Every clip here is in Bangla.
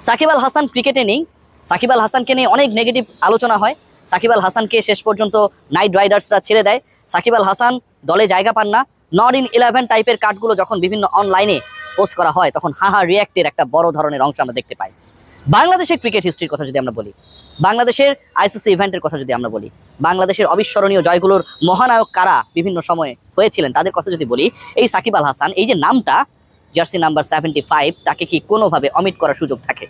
সাকিব আল হাসান ক্রিকেটে নেই। সাকিব আল হাসানকে নিয়ে অনেক নেগেটিভ আলোচনা হয়। সাকিব আল হাসানকে শেষ পর্যন্ত নাইট রাইডার্সরা ছেড়ে দেয়। সাকিব আল হাসান দলে জায়গা পান না। নট ইন 11 টাইপের কার্ডগুলো যখন বিভিন্ন অনলাইনে পোস্ট করা হয় তখন হাহা রিয়াক্টের একটা বড় ধরনের অংশ আমরা দেখতে পাই। বাংলাদেশের ক্রিকেট হিস্ট্রির কথা যদি আমরা বলি, বাংলাদেশের আইসিসি ইভেন্টের কথা যদি আমরা বলি, বাংলাদেশের অবিস্মরণীয় জয়গুলোর মহানায়ক কারা বিভিন্ন সময়ে হয়েছিলেন তাদের কথা যদি বলি, এই সাকিব আল হাসান, এই যে নামটা জার্সি নাম্বার 75, তাকে কি কোনোভাবে অমিট করার সুযোগ থাকে?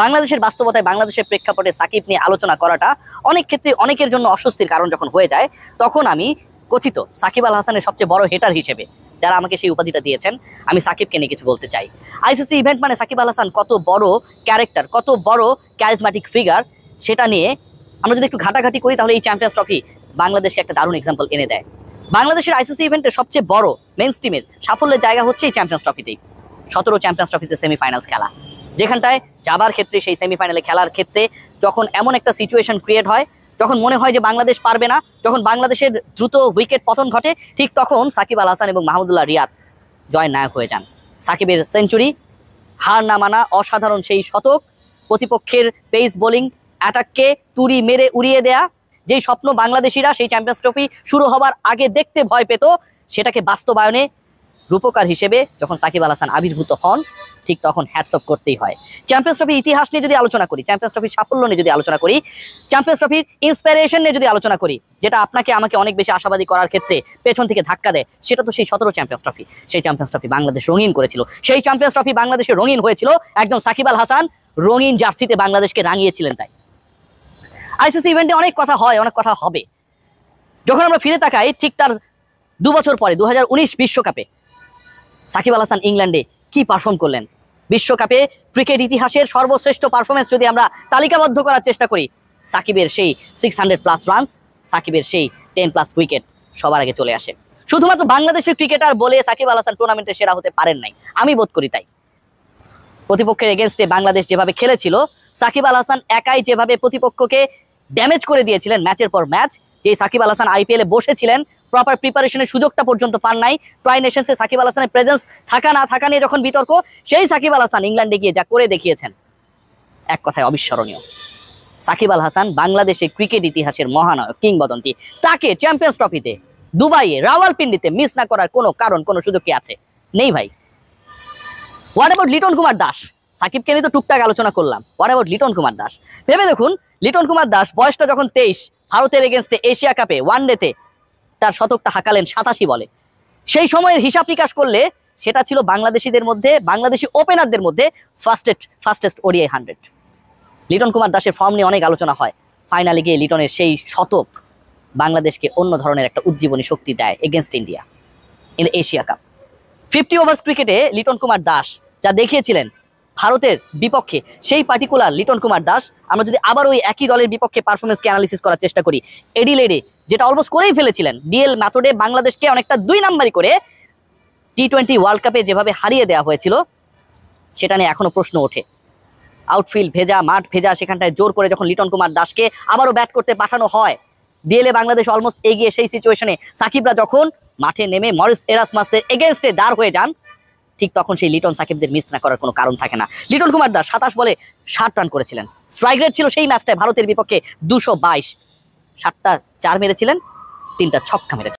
বাংলাদেশের বাস্তবতায় বাংলাদেশের প্রেক্ষাপটে সাকিব নিয়ে আলোচনা করাটা অনেক ক্ষেত্রে অনেকের জন্য অস্বস্তির কারণ যখন হয়ে যায়, তখন আমি কথিত সাকিব আল হাসানের সবচেয়ে বড় হেটার হিসেবে যারা আমাকে সেই উপাধিটা দিয়েছেন, আমি সাকিবকে নিয়ে কিছু বলতে চাই। আইসিসি ইভেন্ট মানে সাকিব আল হাসান কত বড় ক্যারেক্টার, কত বড় ক্যারিজম্যাটিক ফিগার, সেটা নিয়ে আমরা যদি একটু ঘাটাঘাটি করি তাহলে এই চ্যাম্পিয়ন্স ট্রফি বাংলাদেশকে একটা দারুণ এক্সাম্পল এনে দেয়। বাংলাদেশের আইসিসি ইভেন্টের সবচেয়ে বড় মেইন স্ট্রিমের সাফল্যের জায়গা হচ্ছে এই চ্যাম্পিয়ন্স ট্রফিতেই। 17 চ্যাম্পিয়ন্স ট্রফিতে সেমিফাইনালস খেলা, যেখানটায় যাবার ক্ষেত্রে, সেই সেমিফাইনালে খেলার ক্ষেত্রে যখন এমন একটা সিচুয়েশন ক্রিয়েট হয়, যখন মনে হয় যে বাংলাদেশ পারবে না, যখন বাংলাদেশের দ্রুত উইকেট পতন ঘটে, ঠিক তখন সাকিব আল হাসান এবং মাহমুদুল্লাহ রিয়াদ জয় নায়ক হয়ে যান। সাকিবের সেঞ্চুরি, হার না মানা অসাধারণ সেই শতক, প্রতিপক্ষের পেস বোলিং অ্যাটাককে তুড়ি মেরে উড়িয়ে দেয়া, যেই স্বপ্ন বাংলাদেশিরা সেই চ্যাম্পিয়ন্স ট্রফি শুরু হবার আগে দেখতে ভয় পেত, সেটাকে বাস্তবায়নে রূপকার হিসেবে যখন সাকিব আল হাসান আবির্ভূত হন, ঠিক তখন হ্যাটস অফ করতেই হয়। চ্যাম্পিয়ন্স ট্রফির ইতিহাস নিয়ে যদি আলোচনা করি, চ্যাম্পিয়ন্স ট্রফির সাফল্য নিয়ে যদি আলোচনা করি, চ্যাম্পিয়ন্স ট্রফির ইন্সপিরেশন নিয়ে যদি আলোচনা করি, যেটা আপনাকে আমাকে অনেক বেশি আশাবাদী করার ক্ষেত্রে পেছন থেকে ধাক্কা দেয়, সেটা তো সেই 17 চ্যাম্পিয়ন্স ট্রফি। সেই চ্যাম্পিয়ন্স ট্রফি বাংলাদেশ রঙিন করেছিল। সেই চ্যাম্পিয়ন্স ট্রফি বাংলাদেশে রঙিন হয়েছিল একজন সাকিব আল হাসান রঙিন জার্সিতে বাংলাদেশকে রাঙিয়েছিলেন। তাই আইসিসি ইভেন্টে অনেক কথা হয়, অনেক কথা হবে। যখন আমরা ফিরে তাকাই ঠিক তার 2 বছর পরে 2019 বিশ্বকাপে সাকিব আল হাসান ইংল্যান্ডে কি পারফর্ম করলেন। বিশ্বকাপে ক্রিকেট ইতিহাসের সর্বশ্রেষ্ঠ পারফরমেন্স যদি আমরা তালিকাবদ্ধ করার চেষ্টা করি, সাকিবের সেই 600+ রানস, সাকিবের সেই 10+ উইকেট সবার আগে চলে আসে। শুধুমাত্র বাংলাদেশের ক্রিকেটার বলে সাকিব আল হাসান টুর্নামেন্টে সেরা হতে পারেন নাই, আমি বোধ করি তাই। প্রতিপক্ষের এগেনস্টে বাংলাদেশ যেভাবে খেলেছিল, সাকিব আল হাসান একাই যেভাবে প্রতিপক্ষকে ড্যামেজ করে দিয়েছিলেন ম্যাচের পর ম্যাচ, যে সাকিব আল হাসান আইপিএলে বসেছিলেন, প্রপার প্রিপারেশনের সুযোগটা পর্যন্ত পান নাই। ট্রাই নেশনসে সাকিব আল হাসানের প্রেজেন্স থাকা না থাকা নিয়ে যখন বিতর্ক, সেই সাকিব আল হাসান ইংল্যান্ডে গিয়ে যা করে দেখিয়েছেন, এক কথায় অবিস্মরণীয়। সাকিব আল হাসান বাংলাদেশের ক্রিকেট ইতিহাসের মহানায়ক, কিংবদন্তি। তাকে চ্যাম্পিয়ন্স ট্রফিতে, দুবাইয়ে, রাওয়ালপিন্ডিতে মিস না করার কোনো কারণ, কোনো সুযোগ কি আছে? নেই ভাই। What about Liton Kumar Das? সাকিবকে নিয়ে তো টুকটাক আলোচনা করলাম, হোয়াট অ্যাবাউট লিটন কুমার দাস? ভেবে দেখুন, লিটন কুমার দাস বয়সটা যখন 23, ভারতের এগেনস্টে এশিয়া কাপে ওয়ানডেতে তার শতকটা হাঁকালেন 87 বলে। সেই সময়ের হিসাব নিকাশ করলে সেটা ছিল বাংলাদেশিদের মধ্যে, বাংলাদেশি ওপেনারদের মধ্যে ফাস্টেস্ট ওডিআই 100। লিটন কুমার দাসের ফর্ম নিয়ে অনেক আলোচনা হয়। ফাইনালে গিয়ে লিটনের সেই শতক বাংলাদেশকে অন্য ধরনের একটা উজ্জীবনী শক্তি দেয় against India in Asia cup. 50 ওভার্স ক্রিকেটে লিটন কুমার দাস যা দেখিয়েছিলেন ভারতের বিপক্ষে, সেই পার্টিকুলার লিটন কুমার দাস আমরা যদি আবার ওই একই দলের বিপক্ষে পারফরমেন্সকে অ্যানালিসিস করার চেষ্টা করি, এডিলেডে যেটা অলমোস্ট করেই ফেলেছিলেন, ডিএল মেথডে বাংলাদেশকে অনেকটা 2 নাম্বারই করে টি20 ওয়ার্ল্ড কাপে যেভাবে হারিয়ে দেওয়া হয়েছিল, সেটা নিয়ে এখনো প্রশ্ন ওঠে। আউটফিল্ড ভেজা, মাঠ ভেজা, সেখানটায় জোর করে যখন লিটন কুমার দাসকে আবারও ব্যাট করতে পাঠানো হয়, ডিএলএ বাংলাদেশ অলমোস্ট এগিয়ে, সেই সিচুয়েশনে সাকিবরা যখন মাঠে নেমে মরিস এরাসমাসদের এগেনস্টে দাঁড় হয়ে যান, ঠিক তখন সেই লিটন সাকিবদের মিস না করার কোনো কারণ থাকে না। লিটন কুমার দাস 27 বলে 60 রান করেছিলেন। স্ট্রাইক রেট ছিল সেই ম্যাচটায় ভারতের বিপক্ষে 222, 7টা 4 মেরেছিলেন, 3টা ছক্কা মেরেছিলেন।